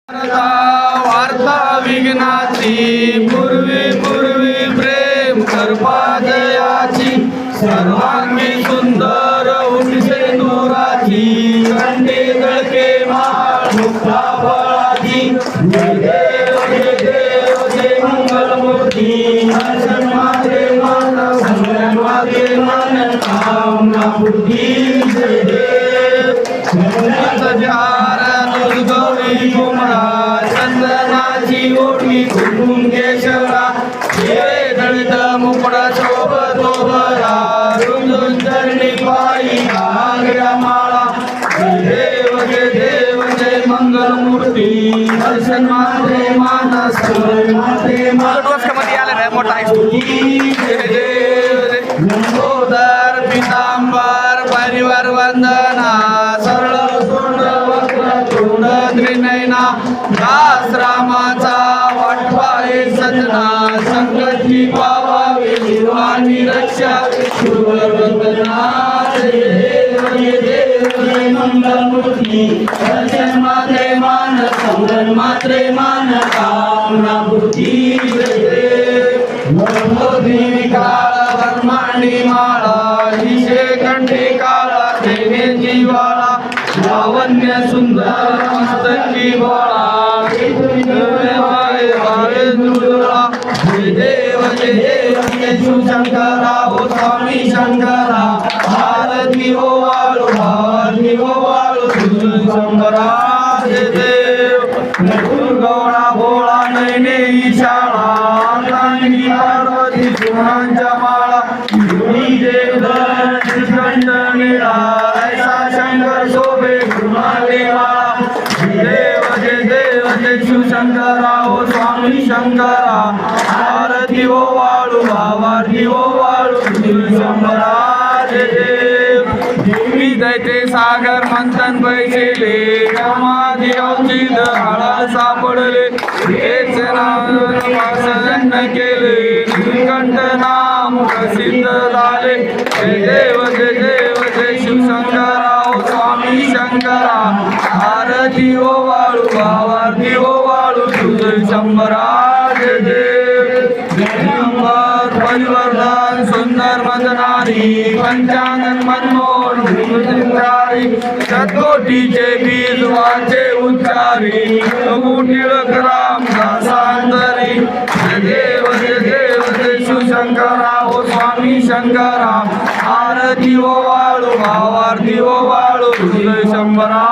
वार्ता विघ्नाची पूर्वी पूर्वी प्रेम कृपा जयाची सर्वांगी सुंदर उठसे दुराची कंडे गळके माळ मुक्ता फळाची जय देव जय देव जय मंगलमूर्ती हर्षण माझे मन संग्राम माझे मन कामना बुद्धी जय देव गौरी कुमरा चंदनाची ओढी कुटुंब केशरा हे दलित मुकुडा शोभतोबरा रुंदून चरणी पायी आग्र्या माळा जय देव जय मंगलमूर्ती दर्शन माझे मानस माझे मध्ये आले रे मोठा जय देव लंबोदर पितांबर परिवार वंदना सरळ त्रिनयना दास रामाचा वाटवा हे सजना संकटी पावावे निर्वाणी रक्षा वंदना जय देव जय मंगलमूर्ती दर्शन मात्रे मान संगन मात्रे मान कामना बुद्धी जय देव देवी काळ ब्रह्मांडी माळा हिशे कंठी काळा देवे जीवाला लावण्य सुंदर मस्तकी बोळा जय देव जय शिवशंकरा हो स्वामी शंकरा आरती हो वाळू आरती हो वाळू शंकरा जय देव गौळा भोळा नैने शाळा पार्वती गुणांच्या माळा देव श्रीखंड निळा शंकर शोभे देव जय शिवशंकरा हो स्वामी शंकरा आरती हो वाळू आरती हो वाळू शंकरा जय देव देवी दैते सागर मंथन बैसेले समाधी औचित हळा सापडले हेच नाम केले श्रीकंठ नाम प्रसिद्ध झाले जय देव जय शिवशंकरा हो स्वामी शंकरा आरती हो वाळू आरती हो वाळू तुझ शंभरा जय देव परिवर्तन सुंदर मदनारी पंचांगन मनमोहन शतकोटीचे बीज वाचे उच्चारी टिळक राम दासांतरी जय देव जय शिवशंकरा हो स्वामी शंकरा आरती हो वाळू आरती हो वाळू तुझ शंभरा